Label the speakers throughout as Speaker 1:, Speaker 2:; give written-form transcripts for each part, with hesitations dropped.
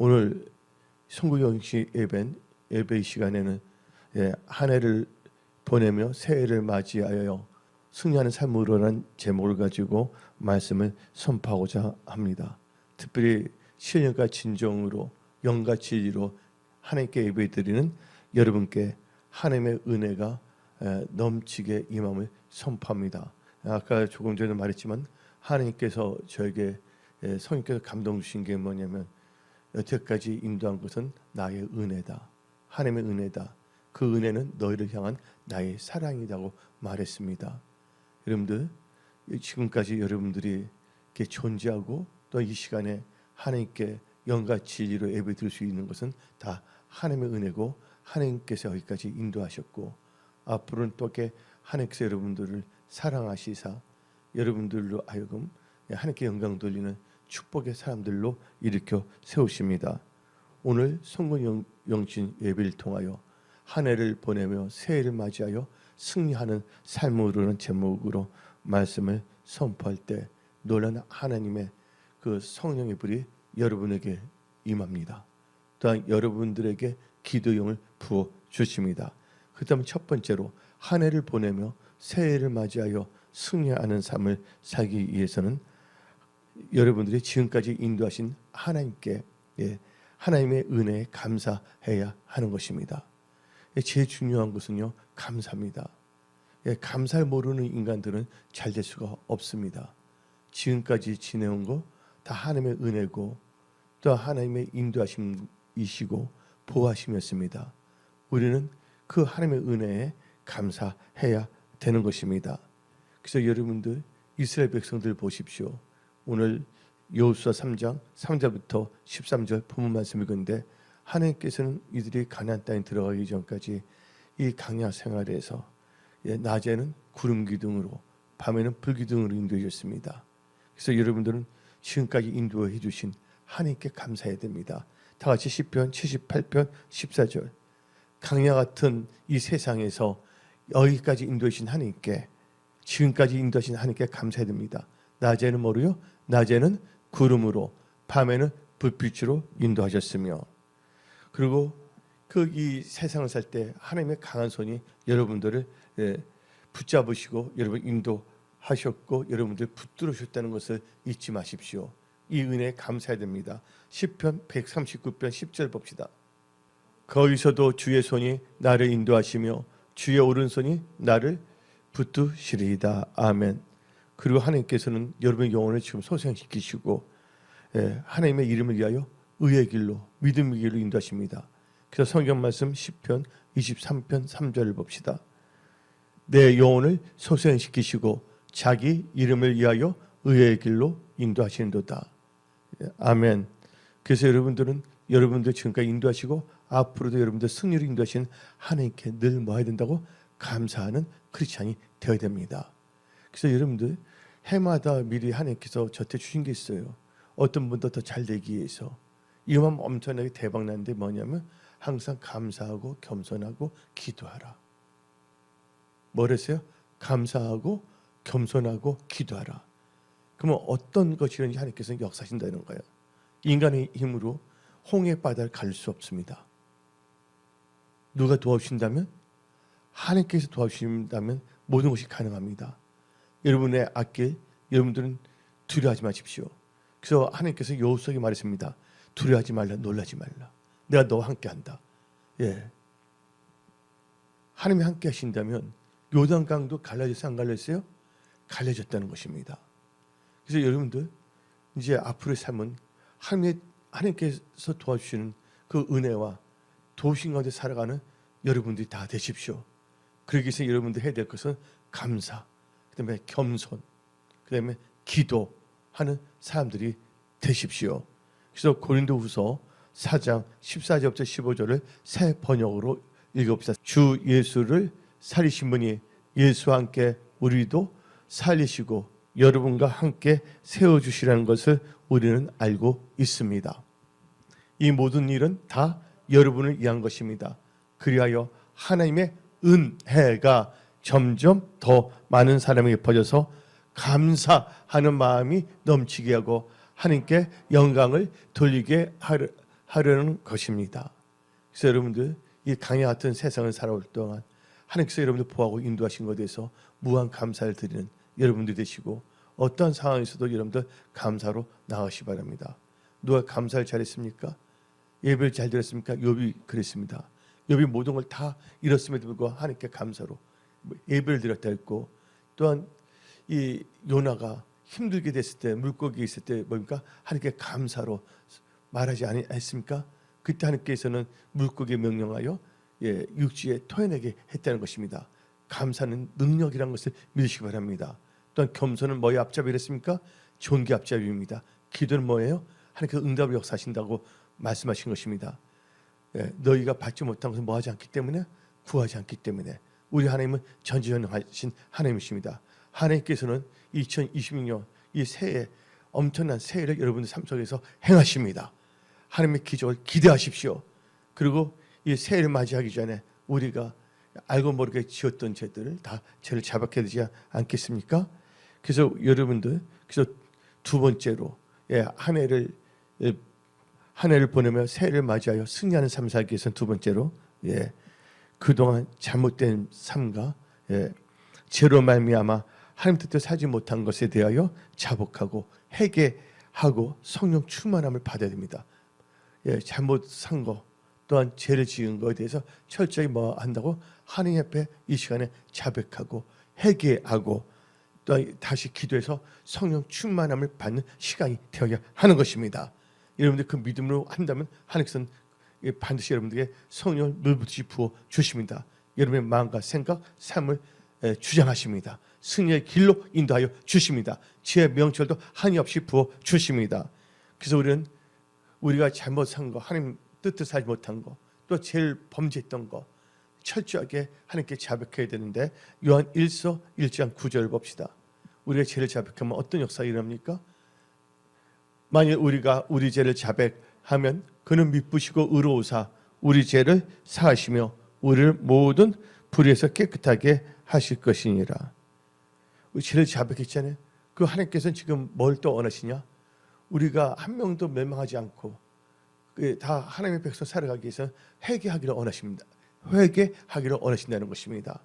Speaker 1: 오늘 송구영시 예배 시간에는 한 해를 보내며 새해를 맞이하여 승리하는 삶으로라는 제목을 가지고 말씀을 선포하고자 합니다. 특별히 신령과 진정으로 영과 진리로 하나님께 예배드리는 여러분께 하나님의 은혜가 넘치게 임함을 선포합니다. 아까 조금 전에 말했지만 하나님께서 저에게 성령께서 감동 주신 게 뭐냐면 여태까지 인도한 것은 나의 은혜다. 하나님의 은혜다. 그 은혜는 너희를 향한 나의 사랑이라고 말했습니다. 여러분들 지금까지 여러분들이 이렇게 존재하고 또 이 시간에 하나님께 영과 진리로 예배드릴 수 있는 것은 다 하나님의 은혜고 하나님께서 여기까지 인도하셨고 앞으로는 또 이렇게 하나님께서 여러분들을 사랑하시사 여러분들로 하여금 하나님께 영광 돌리는 축복의 사람들로 일으켜 세우십니다. 오늘 성군영신 예배를 통하여 한 해를 보내며 새해를 맞이하여 승리하는 삶으로는 제목으로 말씀을 선포할 때 놀라운 하나님의 그 성령의 불이 여러분에게 임합니다. 또한 여러분들에게 기도용을 부어 주십니다. 그다음 첫 번째로 한 해를 보내며 새해를 맞이하여 승리하는 삶을 살기 위해서는 여러분들이 지금까지 인도하신 하나님께 하나님의 은혜에 감사해야 하는 것입니다. 제일 중요한 것은요 감사입니다. 감사를 모르는 인간들은 잘 될 수가 없습니다. 지금까지 지내온 거 다 하나님의 은혜고 또 하나님의 인도하심이시고 보호하심이었습니다. 우리는 그 하나님의 은혜에 감사해야 되는 것입니다. 그래서 여러분들 이스라엘 백성들 보십시오. 오늘 여호수아 3장 3절부터 13절 본문 말씀 읽었는데 하나님께서는 이들이 가나안 땅에 들어가기 전까지 이 광야 생활에서 낮에는 구름 기둥으로 밤에는 불 기둥으로 인도해 주셨습니다. 그래서 여러분들은 지금까지 인도해 주신 하나님께 감사해야 됩니다. 다 같이 시편 78편 14절 광야 같은 이 세상에서 여기까지 인도해 주신 하나님께 지금까지 인도하신 하나님께 감사해야 됩니다. 낮에는 뭐로요? 낮에는 구름으로 밤에는 불빛으로 인도하셨으며 그리고 그 이 세상을 살 때 하나님의 강한 손이 여러분들을 붙잡으시고 여러분 인도하셨고 여러분들 붙들으셨다는 것을 잊지 마십시오. 이 은혜에 감사해야 됩니다. 시편 139편 10절 봅시다. 거기서도 주의 손이 나를 인도하시며 주의 오른손이 나를 붙드시리이다. 아멘. 그리고 하나님께서는 여러분의 영혼을 지금 소생시키시고 하나님의 이름을 위하여 의의 길로 믿음의 길로 인도하십니다. 그래서 성경 말씀 시편 23편 3절을 봅시다. 내 영혼을 소생시키시고 자기 이름을 위하여 의의 길로 인도하시는도다. 아멘. 그래서 여러분들은 여러분들 지금까지 인도하시고 앞으로도 여러분들 승리로 인도하신 하나님께 늘 뭐 해야 된다고? 감사하는 크리스찬이 되어야 됩니다. 그래서 여러분들 해마다 미리 하나님께서 저한테 주신 게 있어요. 어떤 분도 더 잘 되기 위해서 이만 엄청나게 대박 나는데 뭐냐면 항상 감사하고 겸손하고 기도하라. 뭐랬어요? 감사하고 겸손하고 기도하라. 그러면 어떤 것이든지 하나님께서는 역사하신다는 거예요. 인간의 힘으로 홍해 바다를 갈 수 없습니다. 누가 도와주신다면? 하나님께서 도와주신다면 모든 것이 가능합니다. 여러분의 앞길 여러분들은 두려워하지 마십시오. 그래서 하나님께서 여호수아에게 말했습니다. 두려워하지 말라, 놀라지 말라. 내가 너와 함께한다. 하나님이 함께 하신다면 요단강도 갈라졌어요? 안 갈라졌어요? 갈라졌다는 것입니다. 그래서 여러분들 이제 앞으로의 삶은 하나님께서 도와주시는 그 은혜와 도우신 가운데 살아가는 여러분들이 다 되십시오. 그러기 위해서 여러분들 해야 될 것은 감사, 그다음에 겸손, 그다음에 기도하는 사람들이 되십시오. 그래서 고린도후서 4장 14절부터 15절을 새 번역으로 읽어봅시다. 주 예수를 살리신 분이 예수와 함께 우리도 살리시고 여러분과 함께 세워주시라는 것을 우리는 알고 있습니다. 이 모든 일은 다 여러분을 위한 것입니다. 그리하여 하나님의 은혜가 점점 더 많은 사람에게 퍼져서 감사하는 마음이 넘치게 하고 하나님께 영광을 돌리게 하려는 것입니다. 그래서 여러분들 이 강야 같은 세상을 살아올 동안 하나님께서 여러분들 보호하고 인도하신 것에 대해서 무한 감사를 드리는 여러분들 되시고, 어떠한 상황에서도 여러분들 감사로 나가시 바랍니다. 누가 감사를 잘했습니까? 예배를 잘 드렸습니까? 욥이 그랬습니다. 욥이 모든 걸 다 잃었음에도 불구하고 하나님께 감사로 예배를 드렸다 했고, 또한 이 요나가 힘들게 됐을 때, 물고기 있을 때 뭡니까? 하나님께 감사로 말하지 않았습니까? 그때 하나님께서는 물고기에 명령하여 육지에 토해내게 했다는 것입니다. 감사는 능력이라는 것을 믿으시기 바랍니다. 또한 겸손은 뭐의 앞잡이랬습니까? 존귀 앞잡이입니다. 기도는 뭐예요? 하나님께서 응답을 역사하신다고 말씀하신 것입니다. 너희가 받지 못한 것은 뭐하지 않기 때문에? 구하지 않기 때문에. 우리 하나님은 전지전능하신 하나님이십니다. 하나님께서는 2026년 이 새해 엄청난 새해를 여러분들 삶 속에서 행하십니다. 하나님의 기적을 기대하십시오. 그리고 이 새해를 맞이하기 전에 우리가 알고 모르게 지었던 죄들을 다 죄를 자백해야 되지 않겠습니까? 그래서 여러분들, 그래서 두 번째로 한 해를 보내며 새해를 맞이하여 승리하는 삶을 살기 위해서는 두 번째로 그동안 잘못된 삶과 죄로 말미암아 하나님 뜻대로 살지 못한 것에 대하여 자복하고 회개하고 성령 충만함을 받아야 됩니다. 잘못 산 거, 또한 죄를 지은 것에 대해서 철저히 뭐 한다고? 하나님 앞에 이 시간에 자백하고 회개하고 또한 다시 기도해서 성령 충만함을 받는 시간이 되어야 하는 것입니다. 여러분들 그 믿음으로 한다면 하나님께서는 반드시 여러분들에게 성령을 물붓이 부어 주십니다. 여러분의 마음과 생각, 삶을 주장하십니다. 승리의 길로 인도하여 주십니다. 지혜의 명철도 한이 없이 부어 주십니다. 그래서 우리가 잘못 산 거, 하나님 뜻대로 살지 못한 거, 또 제일 범죄했던 거 철저하게 하나님께 자백해야 되는데, 요한 1서 1장 9절을 봅시다. 우리가 죄를 자백하면 어떤 역사가 일어납니까? 만일 우리가 우리 죄를 자백하면 그는 미쁘시고 의로우사 우리 죄를 사하시며 우리를 모든 불의에서 깨끗하게 하실 것이니라. 우리 죄를 자백했잖아요. 그 하나님께서는 지금 뭘 또 원하시냐? 우리가 한 명도 멸망하지 않고 다 하나님의 백성 살아가기 위해서 회개하기를 원하십니다. 회개하기를 원하신다는 것입니다.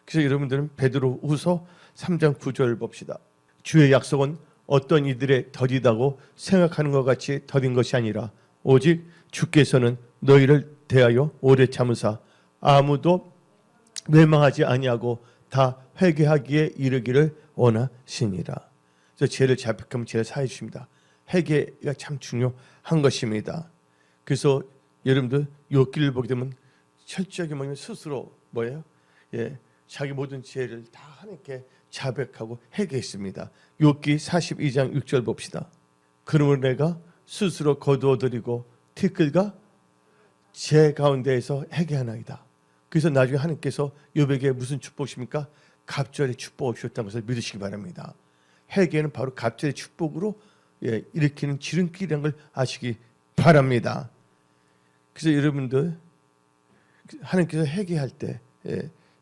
Speaker 1: 그래서 여러분들은 베드로후서 3장 9절 봅시다. 주의 약속은 어떤 이들의 더디다고 생각하는 것 같이 더딘 것이 아니라 오직 주께서는 너희를 대하여 오래 참으사 아무도 멸망하지 아니하고 다 회개하기에 이르기를 원하시니라. 그래서 죄를 자백하면 죄를 사해 주십니다. 회개가 참 중요한 것입니다. 그래서 여러분들 욥기를 보게 되면 철저하게 뭐냐면 스스로 뭐예요? 자기 모든 죄를 다 하나님께 자백하고 회개했습니다. 욥기 42장 6절 봅시다. 그러므로 내가 스스로 거두어드리고 티끌과 제 가운데에서 회개하나이다. 그래서 나중에 하나님께서 욥에게 무슨 축복이십니까? 갑절의 축복을 주셨다는 것을 믿으시기 바랍니다. 회개는 바로 갑절의 축복으로 일으키는 지름길이라는 걸 아시기 바랍니다. 그래서 여러분들 하나님께서 회개할 때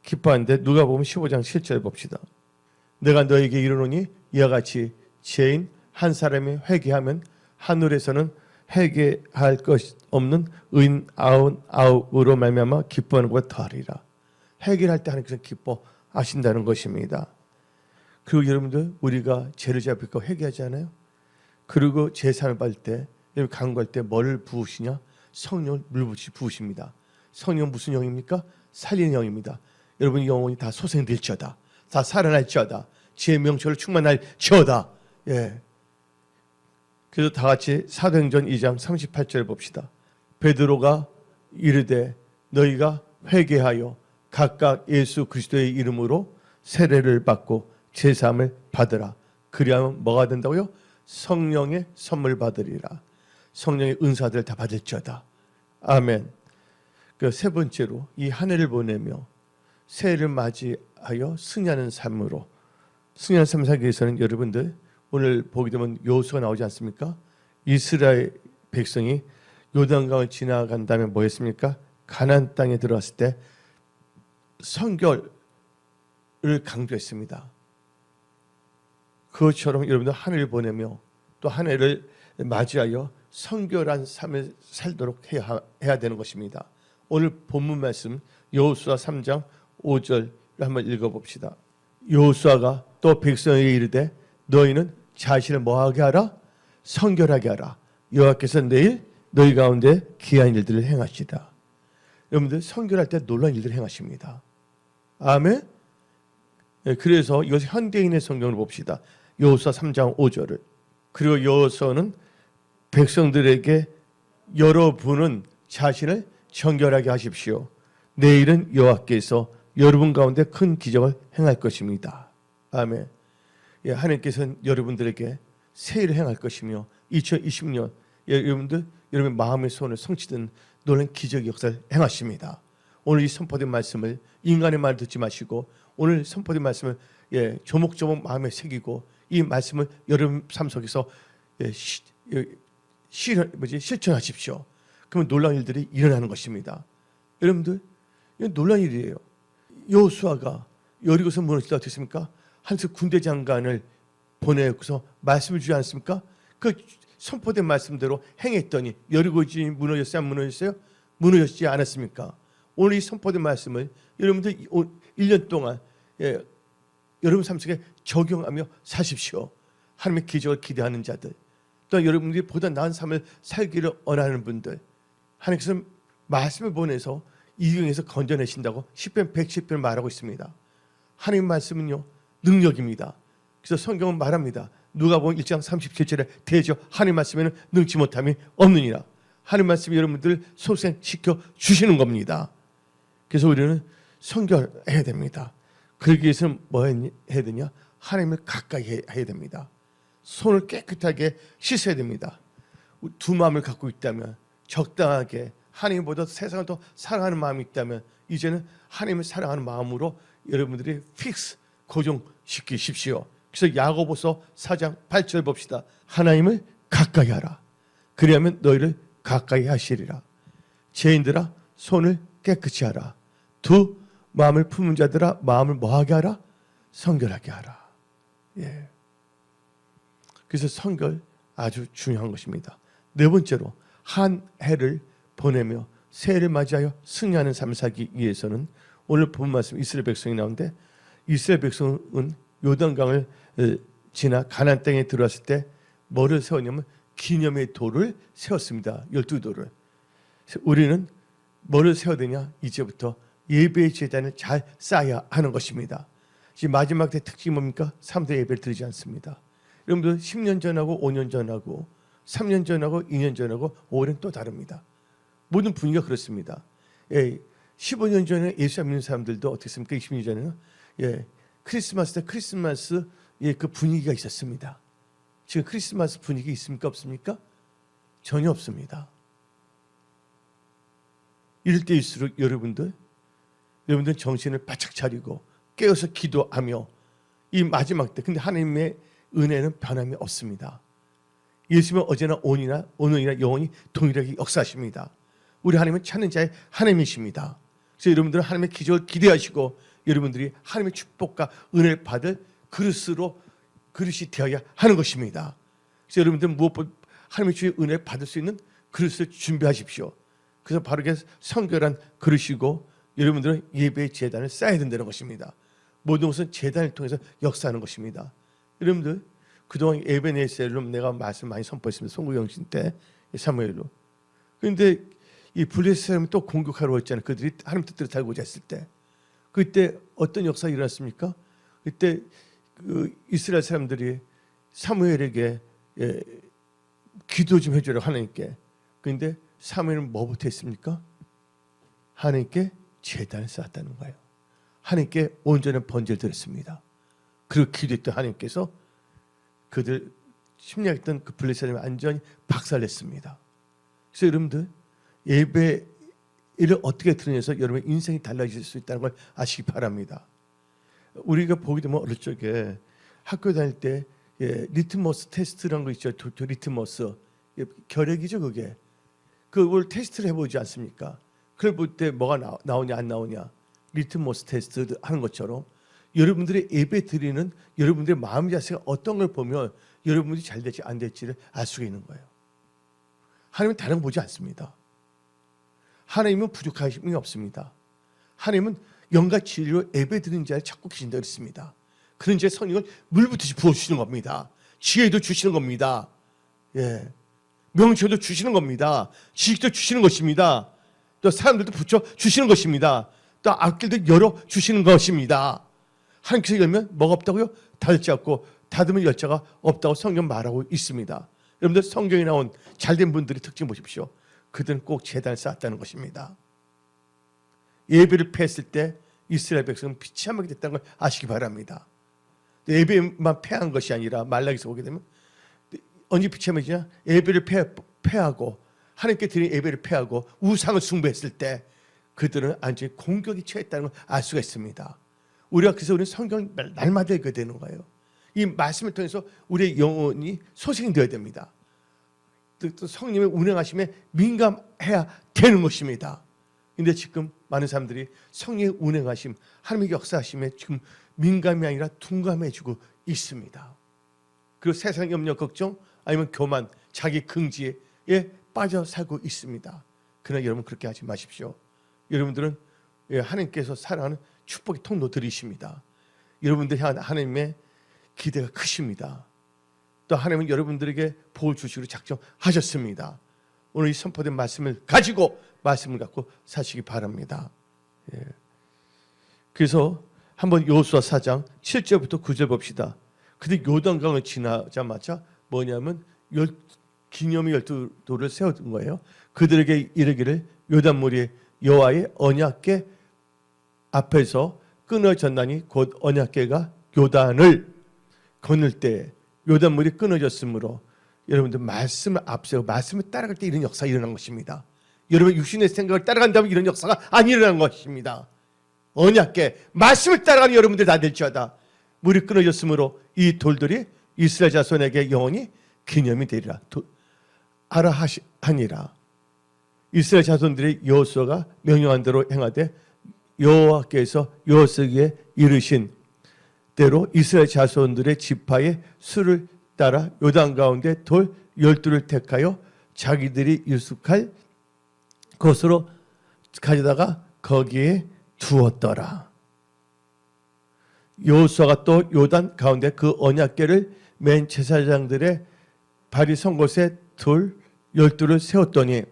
Speaker 1: 기뻐하는데 누가복음 15장 7절 봅시다. 내가 너에게 이르노니 이와 같이 죄인 한 사람이 회개하면 하늘에서는 회개할 것 없는 의인 99으로 말미암아 기뻐하는 것보다 더하리라. 회개할 때 하나님께서 기뻐하신다는 것입니다. 그리고 여러분들 우리가 죄를 자백하고 회개하잖아요. 그리고 제사를 받을 때, 간구할 때 뭐를 부으시냐? 성령을 물붓이 부으십니다. 성령은 무슨 영입니까? 살리는 영입니다. 여러분 영혼이 다 소생될지어다, 다 살아날지어다, 지혜의 명철을 충만할지어다. 그래서 다 같이 사도행전 2장 38절 봅시다. 베드로가 이르되 너희가 회개하여 각각 예수 그리스도의 이름으로 세례를 받고 제사함을 받으라. 그리하면 뭐가 된다고요? 성령의 선물 받으리라. 성령의 은사들 다 받을지어다. 아멘. 그 세 번째로 이 한 해를 보내며 새해를 맞이하여 승리하는 삶으로, 승리하는 삶을 살기 위해서는 여러분들 오늘 보게 되면 여호수아가 나오지 않습니까? 이스라엘 백성이 요단강을 지나간 다음에 뭐 했습니까? 가나안 땅에 들어왔을 때 성결을 강조했습니다. 그것처럼 여러분들 한 해를 보내며 또 한 해를 맞이하여 성결한 삶을 살도록 해야 되는 것입니다. 오늘 본문 말씀 여호수아 3장 5절을 한번 읽어봅시다. 여호수아가 또 백성에게 이르되 너희는 자신을 뭐하게 하라? 성결하게 하라. 여호와께서 내일 너희 가운데 기이한 일들을 행하시리라. 여러분들 성결할 때 놀라운 일들을 행하십니다. 아멘. 그래서 이것을 현대인의 성경을 봅시다. 여호수아 3장 5절을. 그리고 여호수아는 백성들에게 여러분은 자신을 정결하게 하십시오. 내일은 여호와께서 여러분 가운데 큰 기적을 행할 것입니다. 아멘. 하나님께서는 여러분들에게 새 일을 행할 것이며 2020년 여러분들 여러분의 마음의 소원을 성취된 놀라운 기적의 역사를 행하십니다. 오늘 이 선포된 말씀을 인간의 말을 듣지 마시고 오늘 선포된 말씀을 조목조목 마음에 새기고 이 말씀을 여러분 삶 속에서 실천하십시오. 그러면 놀라운 일들이 일어나는 것입니다. 여러분들 이건 놀라운 일이에요. 여호수아가 여리고서 무너지다 어떻습니까? 하나님께서 군대 장관을 보내고서 말씀을 주지 않습니까? 그 선포된 말씀대로 행했더니 여리고지 무너졌어요? 안 무너졌어요? 무너졌지 않았습니까? 오늘 이 선포된 말씀을 여러분들 1년 동안 여러분 삶 속에 적용하며 사십시오. 하나님의 기적을 기대하는 자들, 또 여러분들이 보다 나은 삶을 살기를 원하는 분들, 하나님께서 말씀을 보내서 이경에서 건져내신다고 시편 110편을 말하고 있습니다. 하나님 말씀은요 능력입니다. 그래서 성경은 말합니다. 누가복음 1장 37절에 대저 하나님 말씀에는 능치 못함이 없느니라. 하나님 말씀이 여러분들 소생시켜 주시는 겁니다. 그래서 우리는 성결해야 됩니다. 그러기 위해서는 뭐 해야 되냐? 하나님을 가까이 해야 됩니다. 손을 깨끗하게 씻어야 됩니다. 두 마음을 갖고 있다면 적당하게 하나님보다 세상을 더 사랑하는 마음이 있다면 이제는 하나님을 사랑하는 마음으로 여러분들이 픽스 고정시키십시오. 그래서 야고보서 4장 8절 봅시다. 하나님을 가까이 하라. 그리하면 너희를 가까이 하시리라. 죄인들아 손을 깨끗이 하라. 두 마음을 품은 자들아 마음을 뭐하게 하라? 성결하게 하라. 그래서 성결 아주 중요한 것입니다. 네 번째로 한 해를 보내며 새해를 맞이하여 승리하는 삶을 살기 위해서는 오늘 본 말씀 이스라엘 백성이 나오는데 이스라엘 백성은 요단강을 지나 가나안 땅에 들어왔을 때 뭐를 세웠냐면 기념의 돌을 세웠습니다. 12돌을. 우리는 뭐를 세워야 되냐? 이제부터 예배의 제단을 잘 쌓아야 하는 것입니다. 지금 마지막 때 특징이 뭡니까? 3대 예배를 드리지 않습니다. 여러분들 10년 전하고 5년 전하고 3년 전하고 2년 전하고 올해는 또 다릅니다. 모든 분위기가 그렇습니다. 15년 전에 예수 믿는 사람들도 어떻게 했습니까? 20년 전에는 크리스마스 때 크리스마스 그 분위기가 있었습니다. 지금 크리스마스 분위기 있습니까? 없습니까? 전혀 없습니다. 이럴 때일수록 여러분들 정신을 바짝 차리고 깨어서 기도하며 이 마지막 때 근데 하나님의 은혜는 변함이 없습니다. 예수님은 어제나 오늘이나 영원히 동일하게 역사하십니다. 우리 하나님은 찾는 자의 하나님이십니다. 그래서 여러분들은 하나님의 기적을 기대하시고 여러분들이 하나님의 축복과 은혜를 받을 그릇이 되어야 하는 것입니다. 그래서 여러분들은 무엇보다 하나님의 주의 은혜를 받을 수 있는 그릇을 준비하십시오. 그래서 바르게 성결한 그릇이고 여러분들은 예배의 제단을 쌓아야 된다는 것입니다. 모든 것은 제단을 통해서 역사하는 것입니다. 여러분들 그동안 에베네셀로 내가 말씀 많이 선포했습니다. 송구영신 때 사무엘로. 그런데 이 블레셋 사람이 또 공격하러 왔잖아요. 그들이 하나님 뜻대로 살고자 했을 때 그때 어떤 역사가 일어났습니까? 그때 그 이스라엘 사람들이 사무엘에게 기도 좀 해주라고 하나님께. 그런데 사무엘은 뭐부터 했습니까? 하나님께 제단을 쌓았다는 거예요. 하나님께 온전한 번제를 드렸습니다. 그리고 기도했던 하나님께서 그들 침략했던 그 블레셋을 완전히 박살냈습니다. 그래서 여러분들 예배를 어떻게 드리면서 여러분의 인생이 달라질 수 있다는 걸 아시기 바랍니다. 우리가 보게 되면 어릴 적에 학교 다닐 때 리트머스 테스트라는 거 있죠. 리트머스 결핵이죠 그게. 그걸 테스트를 해보지 않습니까? 그걸 볼 때 뭐가 나오냐 안 나오냐 리트머스 테스트 하는 것처럼 여러분들의 예배 드리는 여러분들의 마음 자세가 어떤 걸 보면 여러분들이 잘 될지 안 될지를 알 수가 있는 거예요. 하나님은 다른 거 보지 않습니다. 하나님은 부족하심이 없습니다. 하나님은 영과 진리로 예배드리는 자를 찾고 계신다 그랬습니다. 그런 자의 성령을 물붓듯이 부어주시는 겁니다. 지혜도 주시는 겁니다. 예, 명철도 주시는 겁니다. 지식도 주시는 것입니다. 또 사람들도 붙여 주시는 것입니다. 또 앞길도 열어 주시는 것입니다. 하나님께서 열면 뭐가 없다고요? 닫을 자 없고 닫으면 열 자가 없다고 성경 말하고 있습니다. 여러분들 성경에 나온 잘된 분들의 특징 보십시오. 그들은 꼭 제단을 쌓았다는 것입니다. 예배를 패했을 때 이스라엘 백성은 비참하게 됐다는 걸 아시기 바랍니다. 예배만 패한 것이 아니라 말라기서 보게 되면 언제 비참해지냐? 예배를 패하고 하나님께 드린 예배를 패하고 우상을 숭배했을 때 그들은 완전히 공격에 처했다는 걸 알 수가 있습니다. 우리가 그래서 우리는 성경을 날마다 읽어야 되는 거예요. 이 말씀을 통해서 우리의 영혼이 소생되어야 됩니다. 또 성령의 운행하심에 민감해야 되는 것입니다. 그런데 지금 많은 사람들이 성령의 운행하심, 하나님의 역사하심에 지금 민감이 아니라 둔감해지고 있습니다. 그리고 세상 염려, 걱정, 아니면 교만, 자기 긍지에 빠져 살고 있습니다. 그러나 여러분 그렇게 하지 마십시오. 여러분들은 하나님께서 사랑하는 축복의 통로들이십니다. 여러분들 향한 하나님의 기대가 크십니다. 또 하나님은 여러분들에게 복을 주시기로 작정하셨습니다. 오늘 이 선포된 말씀을 갖고 사시기 바랍니다. 예. 그래서 한번 여호수아 4장 7절부터 9절 봅시다. 근데 요단강을 지나자마자 뭐냐면 기념의 12돌을 세웠던 거예요. 그들에게 이르기를 요단물이 여호와의 언약궤 앞에서 끊어졌나니 곧 언약궤가 요단을 건널 때 요단물이 끊어졌으므로 여러분들 말씀을 앞세워 말씀을 따라갈 때 이런 역사가 일어난 것입니다. 여러분 육신의 생각을 따라간다면 이런 역사가 안 일어난 것입니다. 언약궤 말씀을 따라가는 여러분들 다 될지어다. 물이 끊어졌으므로 이 돌들이 이스라엘 자손에게 영원히 기념이 되리라 하라 하니라. 이스라엘 자손들이 여호수아가 명령한 대로 행하되 여호와께서 여호수아에게 이르신 대로 이스라엘 자손들의 지파의 수를 따라 요단 가운데 돌 12를 택하여 자기들이 유숙할 곳으로 가져다가 거기에 두었더라. 여호수아가 또 요단 가운데 그 언약궤를 맨 제사장들의 발이 선 곳에 돌 12를 세웠더니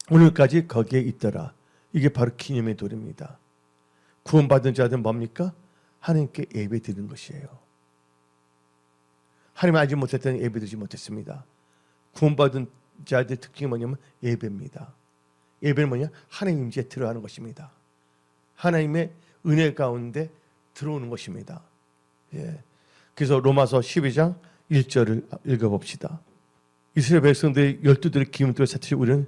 Speaker 1: 오늘까지 거기에 있더라. 이게 바로 기념의 돌입니다. 구원받은 자들은 뭡니까? 하나님께 예배 드리는 것이에요. 하나님 알지 못했던 예배 드리지 못했습니다. 구원받은 자들의 특징이 뭐냐면 예배입니다. 예배는 뭐냐? 하나님 임재에 들어가는 것입니다. 하나님의 은혜 가운데 들어오는 것입니다. 예. 그래서 로마서 12장 1절을 읽어봅시다. 이스라엘 백성들이 12들의 기름들을 사투리 우리는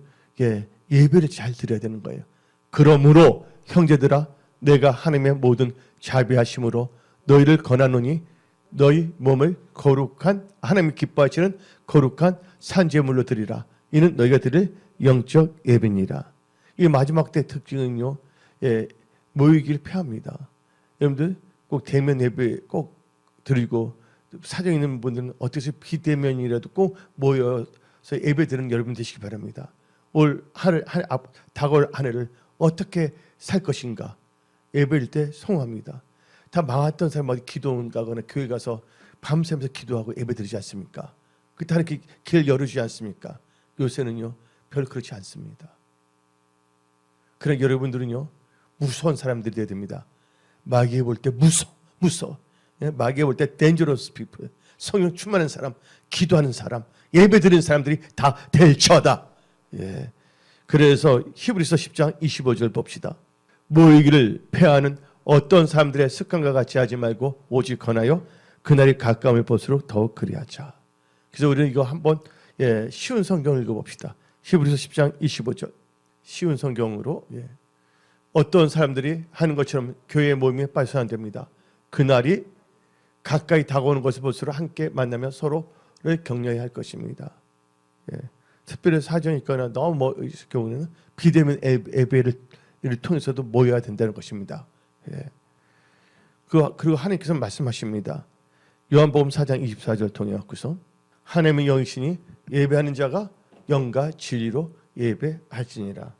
Speaker 1: 예배를 잘 드려야 되는 거예요. 그러므로 형제들아 내가 하나님의 모든 자비하심으로 너희를 권하노니 너희 몸을 거룩한 하나님이 기뻐하시는 거룩한 산제물로 드리라. 이는 너희가 드릴 영적 예배니라. 이 마지막 때 특징은요, 모이기를 패합니다. 여러분들 꼭 대면 예배 꼭 드리고 사정 있는 분들은 어떻게 비대면이라도 꼭 모여서 예배 드리는 여러분 되시기 바랍니다. 올 다가올 한 해를 어떻게 살 것인가 예배일 때 성공합니다. 다 망했던 사람마다 기도 가거나 교회 가서 밤새면서 기도하고 예배 드리지 않습니까? 그때 하나님께 길 열어주지 않습니까? 요새는요 별 그렇지 않습니다. 그러나 여러분들은요 무서운 사람들이 돼야 됩니다. 마귀에 볼 때 무서워. 마귀에 볼 때 dangerous people, 성령 충만한 사람, 기도하는 사람, 예배 드리는 사람들이 다 될처다. 예. 그래서 히브리서 10장 25절 봅시다. 모이기를 패하는 어떤 사람들의 습관과 같이 하지 말고 오직 권하여 그날이 가까움을 볼수록 더욱 그리하자. 그래서 우리는 이거 한번 쉬운 성경을 읽어봅시다. 히브리서 10장 25절 쉬운 성경으로 어떤 사람들이 하는 것처럼 교회의 모임에 빠져서 안 됩니다. 그날이 가까이 다가오는 것을 볼수록 함께 만나며 서로를 격려해야 할 것입니다. 특별히 사정이 있거나 너무 멀을 경우는 비대면 예배를 통해서도 모여야 된다는 것입니다. 그리고 하나님께서 말씀하십니다. 요한복음 4장 24절 통해 갖고서 하나님의 영이시니 예배하는 자가 영과 진리로 예배할지니라.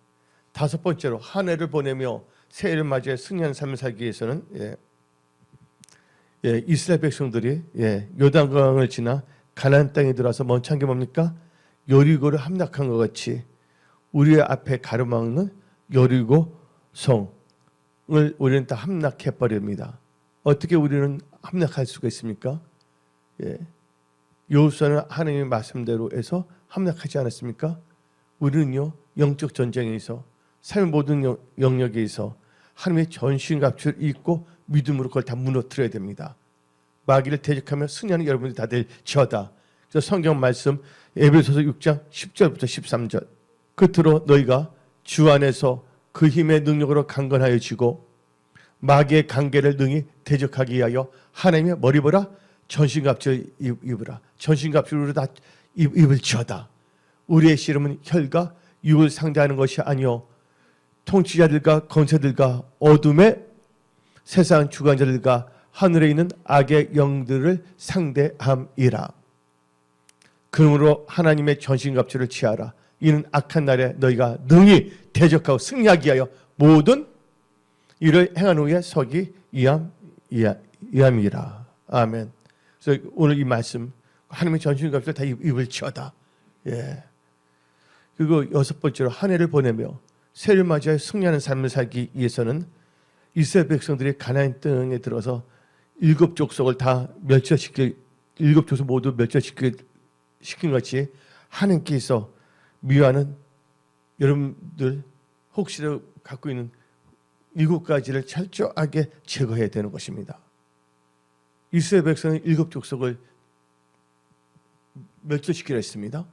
Speaker 1: 다섯 번째로 한 해를 보내며 새해를 맞이해 승리하는 삶을 살기 위해서는 이스라엘 백성들이 요단강을 지나 가나안 땅에 들어와서 먼저 한 게 뭡니까? 여리고를 함락한 것 같이 우리 앞에 가로막는 여리고 성을 우리는 다 함락해 버립니다. 어떻게 우리는 함락할 수가 있습니까? 여호수아는 하나님의 말씀대로 해서 함락하지 않았습니까? 우리는요, 영적 전쟁에서 삶의 모든 영역에서 하나님의 전신갑주를 입고 믿음으로 그걸 다 무너뜨려야 됩니다. 마귀를 대적하며 승리하는 여러분들이 다 될지어다. 그래서 성경 말씀 에베소서 6장 10절부터 13절. 끝으로 너희가 주 안에서 그 힘의 능력으로 강건하여지고 마귀의 관계를 능히 대적하기 위하여 하나님의 머리 보라 전신갑주를 입으라. 전신갑주로 다 입을지어다. 우리의 씨름은 혈과 육을 상대하는 것이 아니요 통치자들과 권세들과 어둠의 세상 주관자들과 하늘에 있는 악의 영들을 상대함이라. 그러므로 하나님의 전신갑주를 취하라. 이는 악한 날에 너희가 능히 대적하고 승리하기 위하여 모든 일을 행한 후에 서기 위함이라. 아멘. 그래서 오늘 이 말씀 하나님의 전신갑주를 다 입을지어다. 그리고 여섯 번째로 한 해를 보내며 새해를 맞이하여 승리하는 삶을 살기 위해서는 이스라엘 백성들이 가나안 땅에 들어서 일곱 족속을 다 일곱 족속 모두 멸절시킨 것이 하나님께서 미워하는 여러분들 혹시라도 갖고 있는 일곱 가지를 철저하게 제거해야 되는 것입니다. 이스라엘 백성은 일곱 족속을 멸절시키려 했습니다.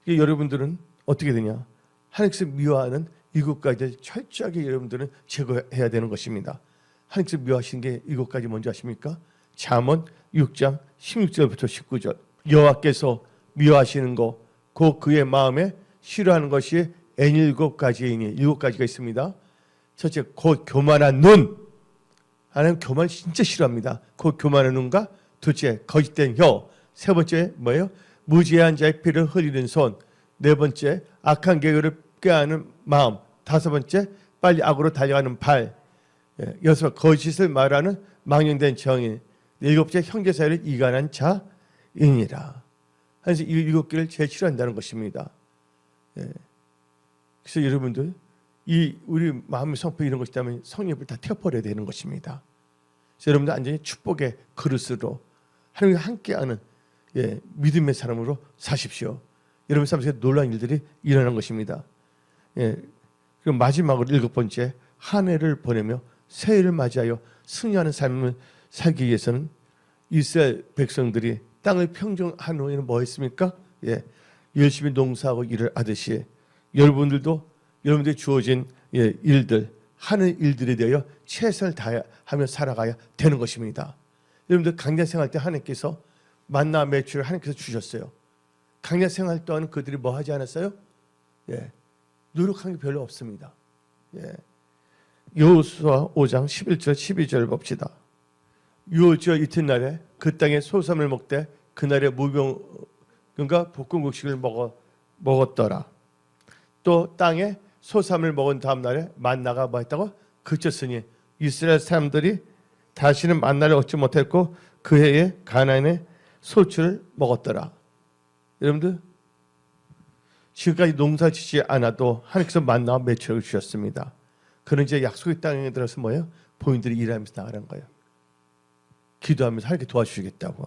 Speaker 1: 여러분들은 어떻게 되냐? 하나님께서 미워하는 일곱 가지를 철저하게 여러분들은 제거해야 되는 것입니다. 하나님께서 미워하시는 게 일곱 가지 뭔지 아십니까? 잠언 6장 16절부터 19절. 여호와께서 미워하시는 거, 곧 그의 마음에 싫어하는 것이 일곱 가지이니 일곱 가지가 있습니다. 첫째, 곧 교만한 눈. 하나님 교만 진짜 싫어합니다. 곧 교만한 눈과 둘째, 거짓된 혀. 세 번째 뭐예요? 무지한 자의 피를 흘리는 손. 네 번째, 악한 계획을 꾀하는 마음. 다섯 번째, 빨리 악으로 달려가는 발. 여섯, 거짓을 말하는 망령된 정인. 일곱째, 형제 사이를 이간한 자이니라. 그래서 이 일곱 개를 제일 싫어한다는 것입니다. 그래서 여러분들 우리 마음의 성품 이런 것이 있다면 성령을 다 태워버려야 되는 것입니다. 그래서 여러분들 완전히 축복의 그릇으로 하나님과 함께하는 믿음의 사람으로 사십시오. 여러분 삶 속에 놀라운 일들이 일어나는 것입니다. 그럼 마지막으로 일곱 번째, 한 해를 보내며 새해를 맞이하여 승리하는 삶을 살기 위해서는 이스라엘 백성들이 땅을 평정한 후에는 뭐 했습니까? 열심히 농사하고 일을 하듯이 여러분들이 주어진 일들, 하는 일들에 대하여 최선을 다하며 살아가야 되는 것입니다. 여러분들 강단 생활 때 하나님께서 만나 매출을 하나님께서 주셨어요. 강단 생활 동안 그들이 뭐 하지 않았어요? 노력한 게 별로 없습니다. 여호수아 5장 11절 12절 봅시다. 유월절 이튿날에 그 땅에 소삼을 먹되 그날에 무병과 볶음국식을 먹었더라. 또 땅에 소삼을 먹은 다음 날에 만나가 뭐 했다고? 그쳤으니 이스라엘 사람들이 다시는 만나를 얻지 못했고 그 해에 가나안의 소출을 먹었더라. 여러분들 지금까지 농사 짓지 않아도 하나님께서 만나와 매출을 주셨습니다. 그런 이제 약속의 땅에 들어서 뭐예요? 본인들이 일하면서 나가는 거예요. 기도하면서 하나님께 도와주시겠다고.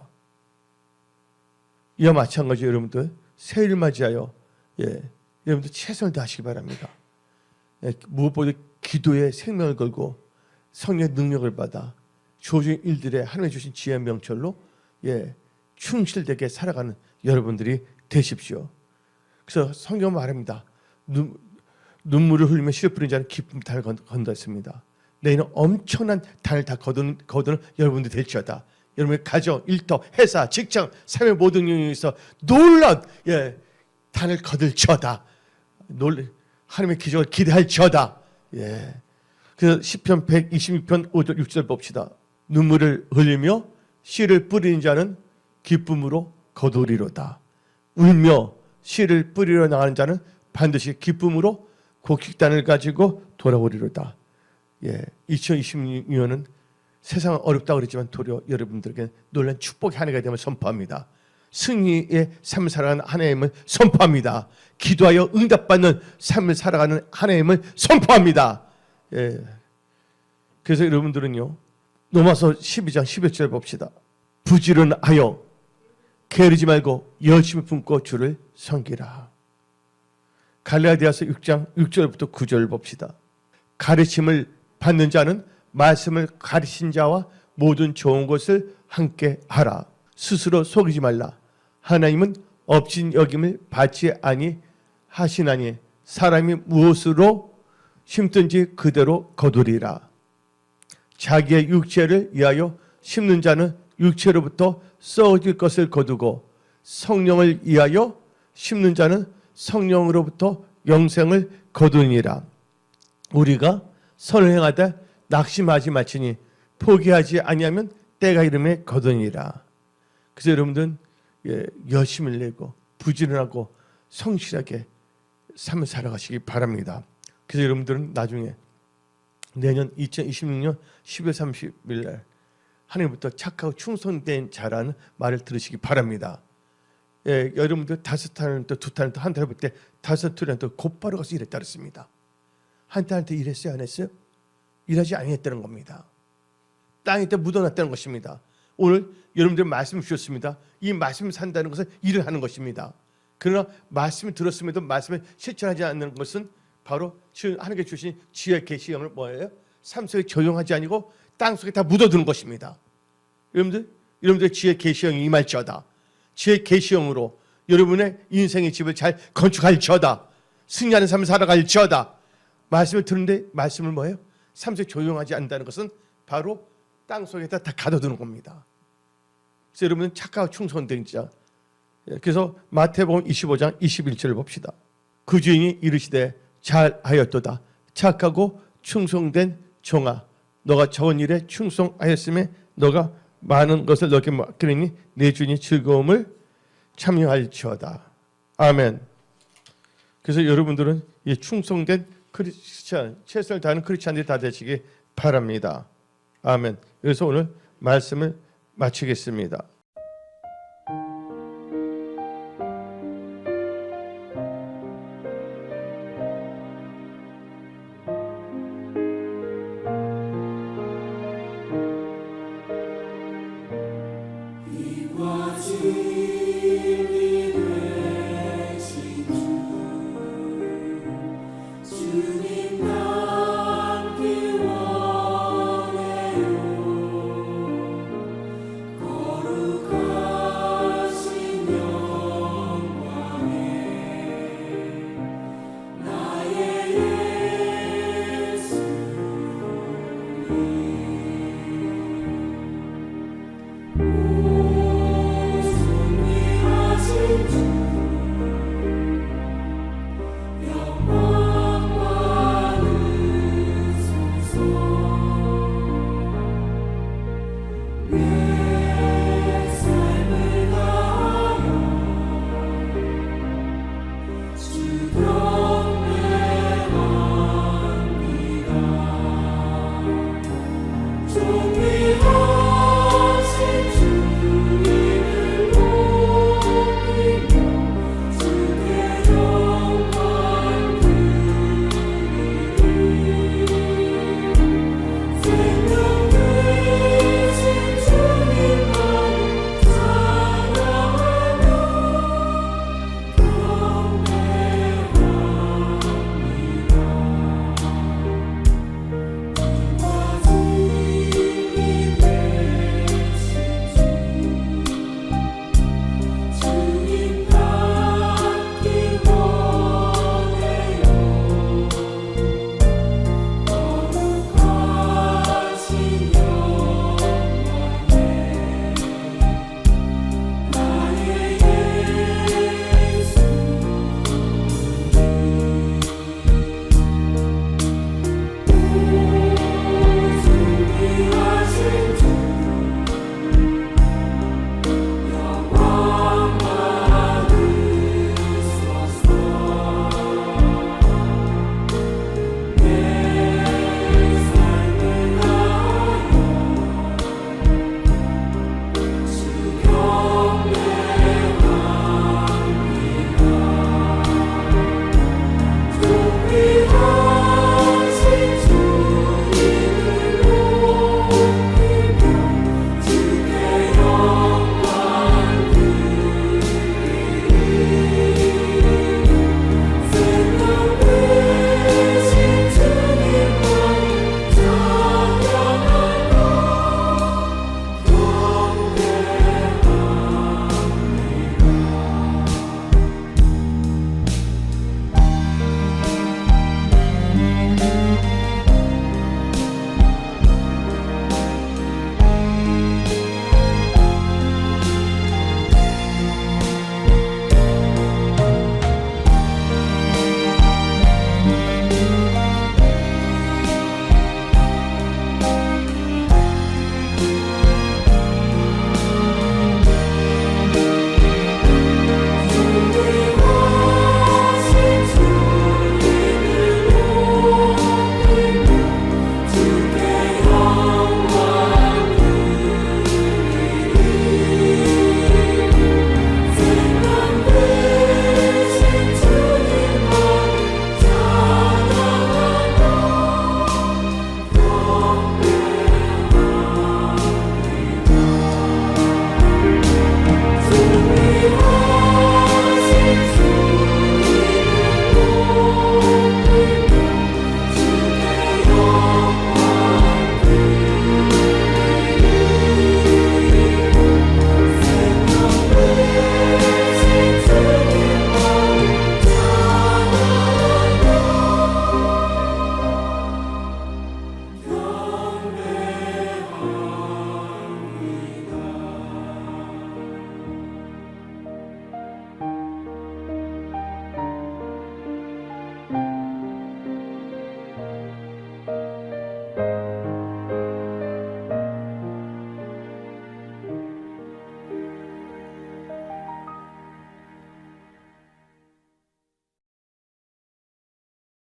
Speaker 1: 이와 마찬가지 여러분들 새해를 맞이하여 여러분들 최선을 다하시기 바랍니다. 무엇보다 기도에 생명을 걸고 성령의 능력을 받아 주어진 일들에 하나님이 주신 지혜의 명철로 충실되게 살아가는 여러분들이 되십시오. 그래서 성경은 말합니다. 눈물을 흘리며 씨를 뿌리는 자는 기쁨 단을 건졌습니다. 내일은 엄청난 단을 다 거두는 여러분들이 될지어다. 여러분의 가정, 일터, 회사, 직장, 삶의 모든 영역에서 놀라운 단을 거둘지어다. 하나님의 기적을 기대할지어다. 그래서 시편 126편 5절 6절 봅시다. 눈물을 흘리며 씨를 뿌리는 자는 기쁨으로 거두리로다. 울며 씨를 뿌리러 나가는 자는 반드시 기쁨으로 곡식단을 가지고 돌아오리로다. 2026년은 세상은 어렵다고 그랬지만 도리어 여러분들에게 놀란 축복의 한 해가 되면 선포합니다. 승리의 삶을 살아가는 한 해임을 선포합니다. 기도하여 응답받는 삶을 살아가는 한 해임을 선포합니다. 그래서 여러분들은요, 로마서 12장 11절 봅시다. 부지런하여 게으르지 말고 열심히 품고 주를 섬기라. 갈라디아서 6장 6절부터 9절 봅시다. 가르침을 받는 자는 말씀을 가르친 자와 모든 좋은 것을 함께 하라. 스스로 속이지 말라. 하나님은 업신 여김을 받지 아니하시나니 사람이 무엇으로 심든지 그대로 거두리라. 자기의 육체를 위하여 심는 자는 육체로부터 썩어질 것을 거두고 성령을 위하여 심는 자는 성령으로부터 영생을 거두니라. 우리가 선을 행하되 낙심하지 마치니 포기하지 아니하면 때가 이름에 거두니라. 그래서 여러분들은 열심을 내고 부지런하고 성실하게 삶을 살아가시기 바랍니다. 그래서 여러분들은 나중에 내년 2026년 10월 30일 날 하나님부터 착하고 충성된 자라는 말을 들으시기 바랍니다. 여러분들 5탄을 또 2탄을 또 한 달 볼 때 5탄을 또 곧바로 가서 일했다 그랬습니다. 한 달한테 일했어요? 안 했어요? 일하지 아니했다는 겁니다. 땅에 묻어놨다는 것입니다. 오늘 여러분들 말씀 주셨습니다. 이 말씀을 산다는 것은 일을 하는 것입니다. 그러나 말씀을 들었음에도 말씀을 실천하지 않는 것은 바로 하나님께 주신 지혜 계시형을 뭐예요? 삶 속에 조용하지 아니고 땅 속에 다 묻어두는 것입니다. 여러분들 지혜 계시형이 임할지어다. 지혜 계시형으로 여러분의 인생의 집을 잘 건축할지어다. 승리하는 삶을 살아갈지어다. 말씀을 듣는데 말씀을 뭐예요? 삶 속에 조용하지 않는다는 것은 바로 땅 속에다 다 가둬두는 겁니다. 그래서 여러분은 착하고 충성된 자. 그래서 마태복음 25장 21절을 봅시다. 그 주인이 이르시되 잘하였도다. 착하고 충성된 종아, 너가 적은 일에 충성하였음에 너가 많은 것을 너에게 맡기리니 내 주인이 즐거움을 참여할지어다. 아멘. 그래서 여러분들은 이 충성된 크리스찬, 최선을 다하는 크리스찬들이 다 되시기 바랍니다. 아멘. 그래서 오늘 말씀을 마치겠습니다.